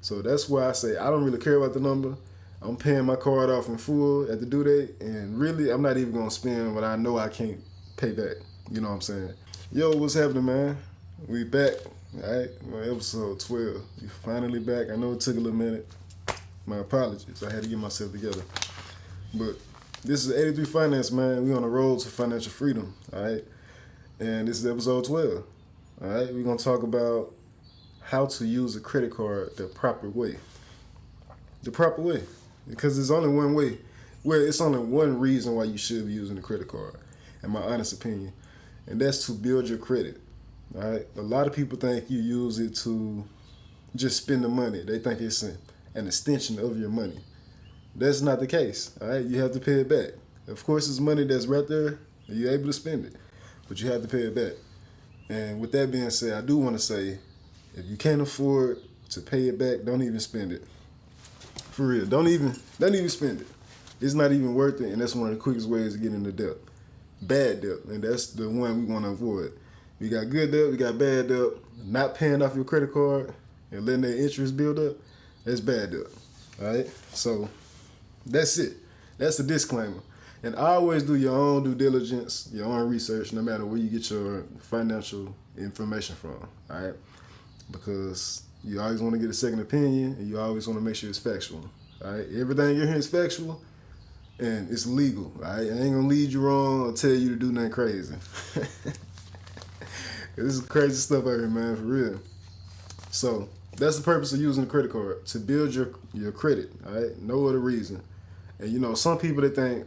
So that's why I say I don't really care about the number. I'm paying my card off in full at the due date, and really, I'm not even gonna spend what I know I can't pay back. You know what I'm saying? Yo, what's happening, man? We back, all right? Episode 12. We finally back. I know it took a little minute. My apologies. I had to get myself together. But this is 83 Finance, man. We on the road to financial freedom, all right? And this is episode 12, all right? We're gonna talk about how to use a credit card the proper way. The proper way. Because there's only one way. Well, it's only one reason why you should be using a credit card, in my honest opinion. And that's to build your credit. All right. A lot of people think you use it to just spend the money. They think it's an extension of your money. That's not the case. All right. You have to pay it back. Of course, it's money that's right there, and you're able to spend it, but you have to pay it back. And with that being said, I do want to say, if you can't afford to pay it back, don't even spend it. For real, don't even spend it. It's not even worth it, and that's one of the quickest ways to get into debt. Bad debt, and that's the one we want to avoid. We got good debt, we got bad debt. Not paying off your credit card and letting that interest build up, that's bad debt. All right, so that's it. That's the disclaimer. And always do your own due diligence, your own research, no matter where you get your financial information from. All right, because you always want to get a second opinion, and you always want to make sure it's factual. All right, everything you're hearing is factual, and it's legal. All right, I ain't gonna lead you wrong or tell you to do nothing crazy. This is crazy stuff out here, man, for real. So that's the purpose of using a credit card, to build your credit. All right, no other reason. And you know, some people, they think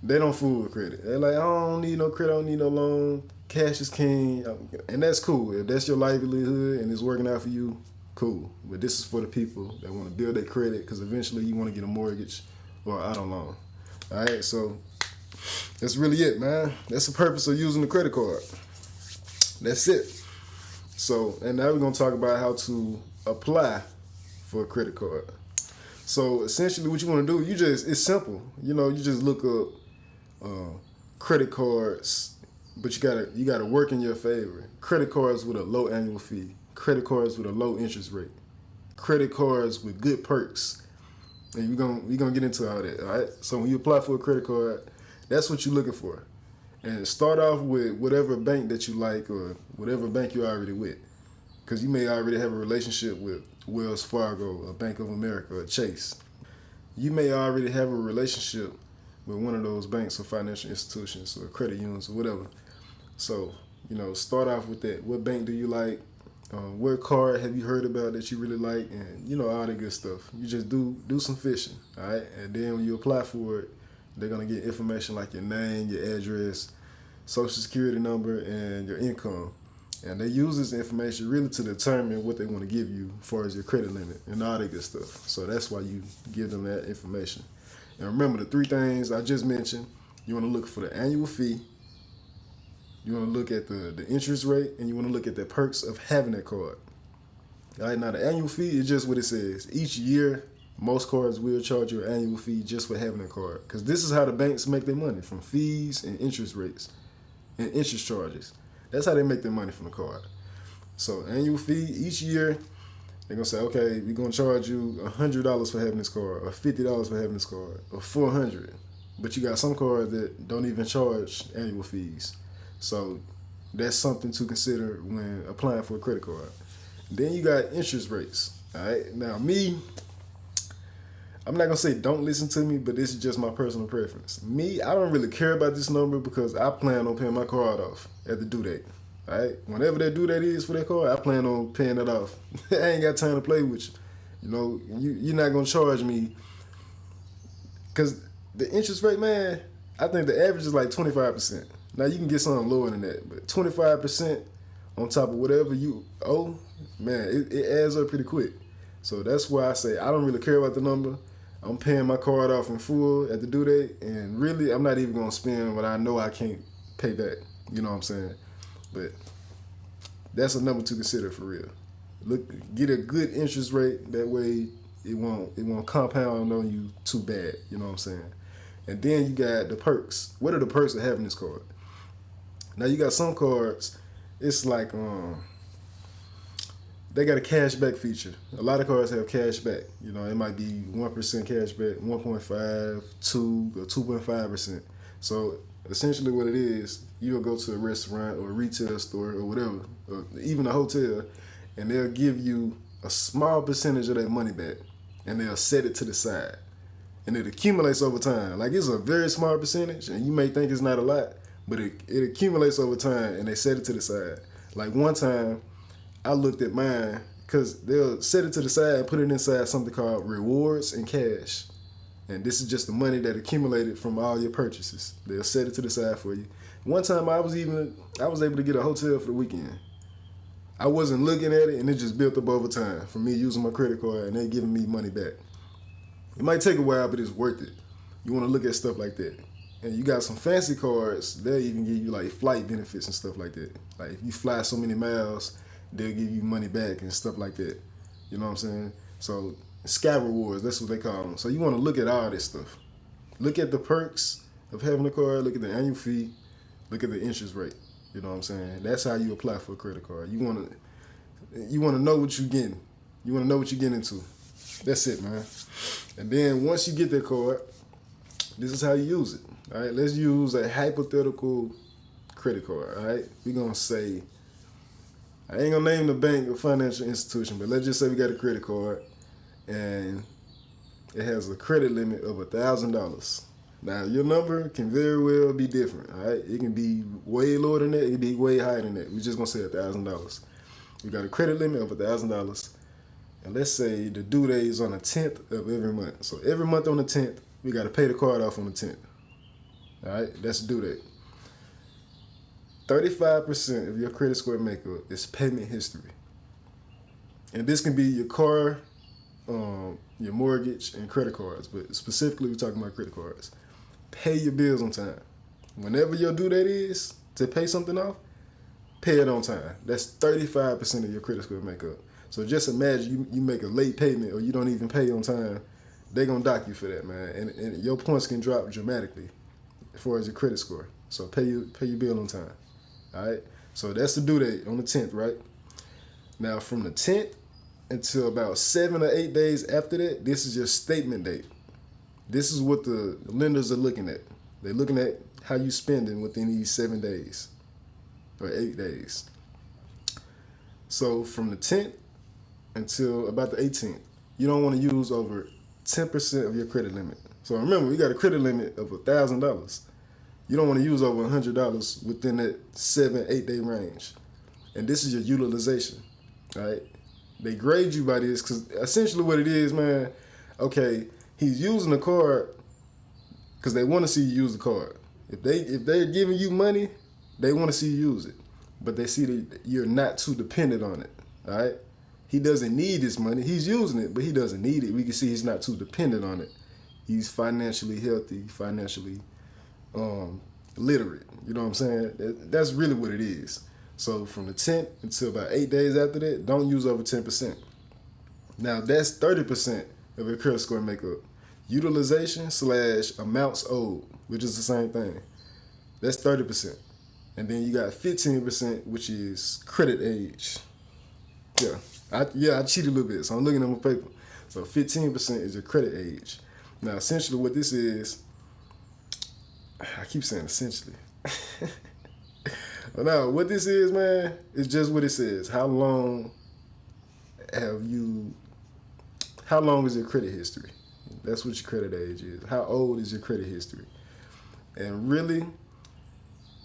they don't fool with credit. They're like, I don't need no credit, I don't need no loan. Cash is king, and that's cool. If that's your livelihood and it's working out for you, cool. But this is for the people that want to build their credit, because eventually you want to get a mortgage or an auto loan. All right, so that's really it, man. That's the purpose of using the credit card. That's it. So, and now we're going to talk about how to apply for a credit card. So essentially what you want to do, it's simple. You know, you just look up credit cards, but you gotta work in your favor. Credit cards with a low annual fee, credit cards with a low interest rate, credit cards with good perks, and we're gonna get into all that. All right. So when you apply for a credit card, that's what you're looking for, and start off with whatever bank that you like or whatever bank you're already with, because you may already have a relationship with Wells Fargo, or Bank of America, or Chase. You may already have a relationship with one of those banks or financial institutions or credit unions or whatever. So, you know, start off with that. What bank do you like? What card have you heard about that you really like? And, you know, all that good stuff. You just do some fishing, all right? And then when you apply for it, they're going to get information like your name, your address, social security number, and your income. And they use this information really to determine what they want to give you as far as your credit limit and all that good stuff. So that's why you give them that information. And remember the three things I just mentioned. You want to look for the annual fee. You want to look at the interest rate, and you want to look at the perks of having that card. All right, now the annual fee is just what it says. Each year, most cards will charge you an annual fee just for having a card, because this is how the banks make their money, from fees and interest rates and interest charges. That's how they make their money from the card. So annual fee each year, they're gonna say, okay, we're gonna charge you $100 for having this card, or $50 for having this card, or $400. But you got some cards that don't even charge annual fees. So that's something to consider when applying for a credit card. Then you got interest rates. All right. Now me, I'm not gonna say don't listen to me, but this is just my personal preference. Me, I don't really care about this number because I plan on paying my card off at the due date. All right. Whenever that due date is for that card, I plan on paying it off. I ain't got time to play with you. You know, you're not gonna charge me, because the interest rate, man, I think the average is like 25%. Now, you can get something lower than that, but 25% on top of whatever you owe, man, it adds up pretty quick. So that's why I say I don't really care about the number. I'm paying my card off in full at the due date, and really, I'm not even going to spend what I know I can't pay back. You know what I'm saying? But that's a number to consider for real. Get a good interest rate. That way, it won't compound on you too bad. You know what I'm saying? And then you got the perks. What are the perks of having this card? Now you got some cards, it's like they got a cash back feature. A lot of cards have cash back. You know, it might be 1% cash back, 1.5, 2, or 2.5%. So essentially what it is, you'll go to a restaurant or a retail store or whatever, or even a hotel, and they'll give you a small percentage of that money back, and they'll set it to the side. And it accumulates over time. Like, it's a very small percentage, and you may think it's not a lot, but it accumulates over time, and they set it to the side. Like, one time, I looked at mine, because they'll set it to the side and put it inside something called rewards and cash. And this is just the money that accumulated from all your purchases. They'll set it to the side for you. One time I was able to get a hotel for the weekend. I wasn't looking at it, and it just built up over time from me using my credit card, and they giving me money back. It might take a while, but it's worth it. You want to look at stuff like that. And you got some fancy cards, they'll even give you like flight benefits and stuff like that. Like, if you fly so many miles, they'll give you money back and stuff like that. You know what I'm saying? So, Sky Rewards, that's what they call them. So you want to look at all this stuff. Look at the perks of having a card, look at the annual fee, look at the interest rate. You know what I'm saying? That's how you apply for a credit card. You want to know what you're getting. You want to know what you're getting into. That's it, man. And then once you get that card, this is how you use it. All right, let's use a hypothetical credit card. All right, we're going to say, I ain't going to name the bank or financial institution, but let's just say we got a credit card, and it has a credit limit of $1,000. Now, your number can very well be different, all right? It can be way lower than that. It can be way higher than that. We're just going to say $1,000. We got a credit limit of $1,000. And let's say the due date is on the 10th of every month. So every month on the 10th, we got to pay the card off on the 10th. All right? That's the due date. 35% of your credit score makeup is payment history. And this can be your car, your mortgage, and credit cards. But specifically, we're talking about credit cards. Pay your bills on time. Whenever your due date is to pay something off, pay it on time. That's 35% of your credit score makeup. So just imagine you make a late payment or you don't even pay on time, they're going to dock you for that, man. And your points can drop dramatically as far as your credit score. So pay your bill on time. All right? So that's the due date on the 10th, right? Now, from the 10th until about 7 or 8 days after that, this is your statement date. This is what the lenders are looking at. They're looking at how you spending within these 7 days or 8 days. So from the 10th until about the 18th, you don't want to use over 10% of your credit limit. So remember, we got a credit limit of $1,000. You don't want to use over $100 within that 7-8 day range. And this is your utilization, right? They grade you by this because essentially what it is, man, okay, he's using the card because they want to see you use the card. If they're giving you money, they want to see you use it. But they see that you're not too dependent on it, all right? He doesn't need this money. He's using it, but he doesn't need it. We can see he's not too dependent on it. He's financially healthy, financially literate. You know what I'm saying? That's really what it is. So from the 10th until about 8 days after that, don't use over 10%. Now that's 30% of your credit score makeup. Utilization / amounts owed, which is the same thing. That's 30%. And then you got 15%, which is credit age. I cheated a little bit, so I'm looking at my paper. So 15% is your credit age. Now, essentially what this is, I keep saying essentially. But now, what this is, man, is just what it says. How long is your credit history? That's what your credit age is. How old is your credit history? And really,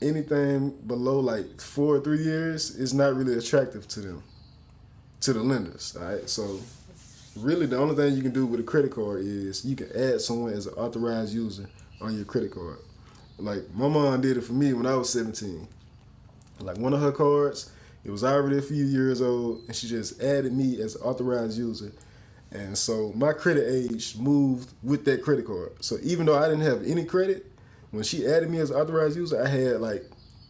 anything below like 4 or 3 years is not really attractive to them, to the lenders, all right? So really the only thing you can do with a credit card is you can add someone as an authorized user on your credit card. Like my mom did it for me when I was 17. Like one of her cards, it was already a few years old, and she just added me as an authorized user. And so my credit age moved with that credit card. So even though I didn't have any credit, when she added me as an authorized user, I had like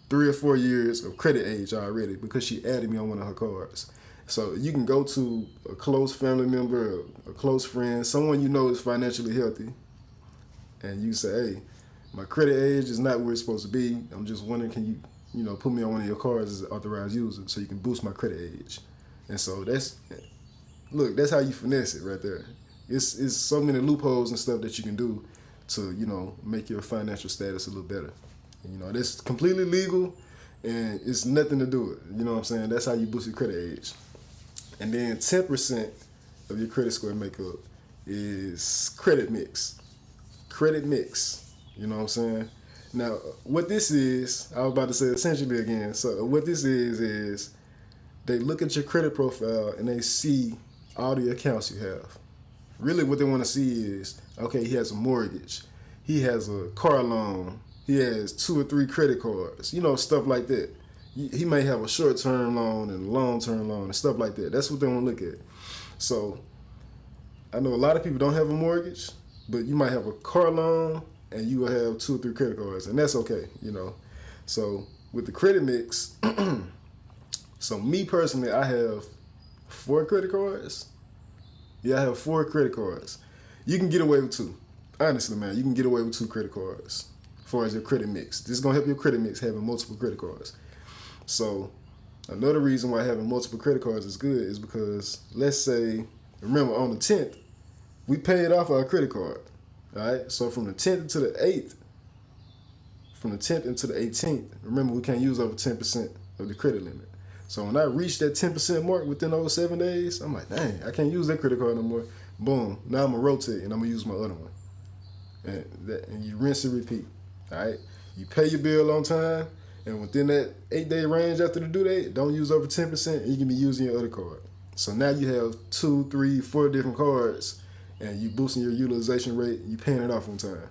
3 or 4 years of credit age already because she added me on one of her cards. So you can go to a close family member, a close friend, someone you know is financially healthy, and you say, hey, my credit age is not where it's supposed to be. I'm just wondering, can you put me on one of your cards as an authorized user so you can boost my credit age? And so that's how you finesse it right there. It's so many loopholes and stuff that you can do to, make your financial status a little better. And, that's completely legal and it's nothing to do with it. You know what I'm saying? That's how you boost your credit age. And then 10% of your credit score makeup is credit mix. Credit mix. You know what I'm saying? Now, what this is, I was about to say essentially again. So what this is they look at your credit profile and they see all the accounts you have. Really what they want to see is, okay, he has a mortgage. He has a car loan. He has 2 or 3 credit cards. Stuff like that. He may have a short-term loan and a long-term loan and stuff like that. That's what they want to look at. So I know a lot of people don't have a mortgage, but you might have a car loan and you will have 2 or 3 credit cards, and that's okay, So with the credit mix, so me personally, I have 4 credit cards. Yeah, I have 4 credit cards. You can get away with 2. Honestly, man, you can get away with 2 credit cards as far as your credit mix. This is going to help your credit mix having multiple credit cards. So another reason why having multiple credit cards is good is because, let's say, remember on the 10th, we paid off our credit card. All right, so from the 10th to the 8th, from the 10th into the 18th, remember we can't use over 10% of the credit limit. So when I reach that 10% mark within those 7 days, I'm like, dang, I can't use that credit card no more. Boom, now I'm gonna rotate and I'm gonna use my other one. And you rinse and repeat. All right, you pay your bill on time, and within that 8-day range after the due date, don't use over 10%, and you can be using your other card. So now you have 2, 3, 4 different cards, and you boosting your utilization rate, you paying it off on time.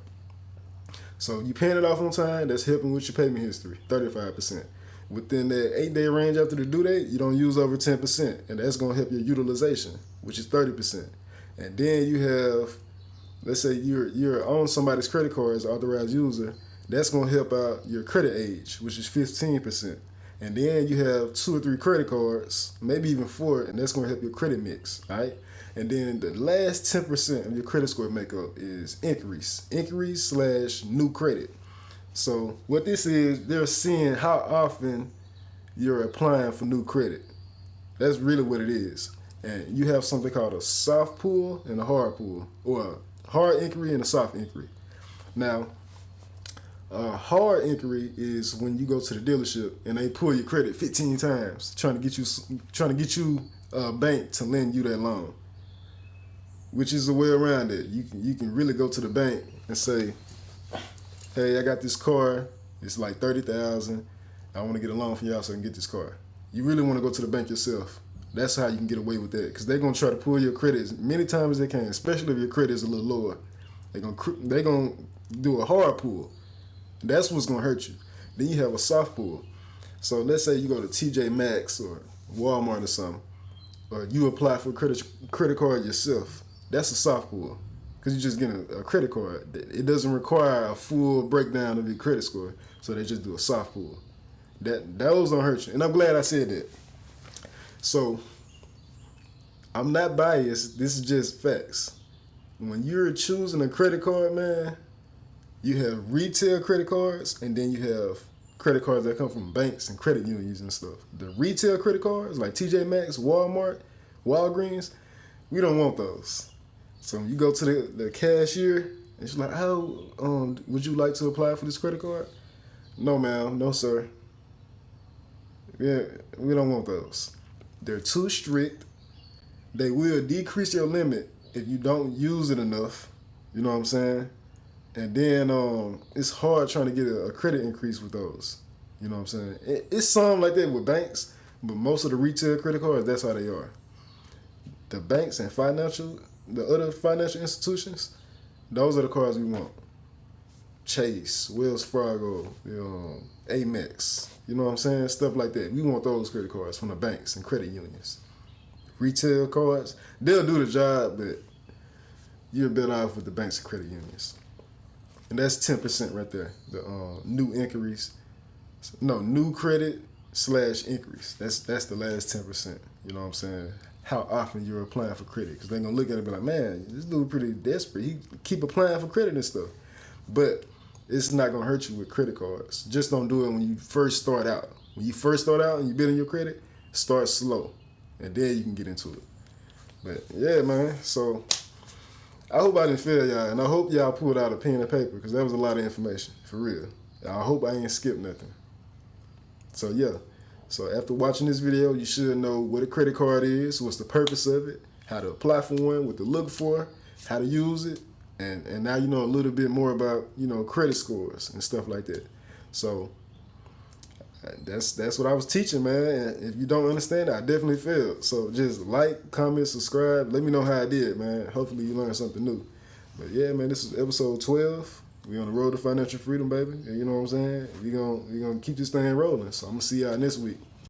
So you paying it off on time, that's helping with your payment history, 35%. Within that 8-day range after the due date, you don't use over 10%, and that's going to help your utilization, which is 30%. And then you have, let's say you're on somebody's credit card as an authorized user, that's going to help out your credit age, which is 15%. And then you have 2 or 3 credit cards, maybe even 4, and that's going to help your credit mix, all right? And then the last 10% of your credit score makeup is inquiries/new credit. So what this is, they're seeing how often you're applying for new credit. That's really what it is. And you have something called a soft pull and a hard pull, or a hard inquiry and a soft inquiry. Now, a hard inquiry is when you go to the dealership and they pull your credit 15 times, trying to get you a bank to lend you that loan, which is a way around it. You can really go to the bank and say, hey, I got this car, it's like $30,000. I want to get a loan from y'all so I can get this car. You really want to go to the bank yourself. That's how you can get away with that, because they're going to try to pull your credit as many times as they can, especially if your credit is a little lower. They're going to do a hard pull. That's what's going to hurt you. Then you have a soft pull. So let's say you go to TJ Maxx or Walmart or something, or you apply for a credit card yourself. That's a soft pull, because you're just getting a credit card. It doesn't require a full breakdown of your credit score, so they just do a soft pull. Those don't hurt you, and I'm glad I said that. So I'm not biased. This is just facts. When you're choosing a credit card, man, you have retail credit cards, and then you have credit cards that come from banks and credit unions and stuff. The retail credit cards, like TJ Maxx, Walmart, Walgreens, we don't want those. So when you go to the cashier, and she's like, "Oh, would you like to apply for this credit card?" No, ma'am. No, sir. Yeah, we don't want those. They're too strict. They will decrease your limit if you don't use it enough. You know what I'm saying? And then it's hard trying to get a credit increase with those. You know what I'm saying? It's some like that with banks, but most of the retail credit cards, that's how they are. The banks and the other financial institutions, those are the cards we want. Chase, Wells Fargo, Amex, you know what I'm saying? Stuff like that. We want those credit cards from the banks and credit unions. Retail cards, they'll do the job, but you're better off with the banks and credit unions. And that's 10% right there. The new inquiries. No, new credit/inquiries. That's the last 10%. You know what I'm saying? How often you're applying for credit. Because they're going to look at it and be like, man, this dude pretty desperate. He keep applying for credit and stuff. But it's not going to hurt you with credit cards. Just don't do it when you first start out. When you first start out and you're building your credit, start slow. and then you can get into it. But yeah, man. So I hope I didn't fail y'all, and I hope y'all pulled out a pen and paper because that was a lot of information for real. I hope I ain't skipped nothing. So yeah. So after watching this video, you should know what a credit card is, what's the purpose of it, how to apply for one, what to look for, how to use it, and now you know a little bit more about, you know, credit scores and stuff like that. So that's what I was teaching, man. And if you don't understand, I definitely failed. So just like, comment, subscribe. Let me know how I did, man. Hopefully you learned something new. But yeah, man, this is episode 12. We on the road to financial freedom, baby. And you know what I'm saying? We gonna keep this thing rolling. So I'm gonna see y'all next week.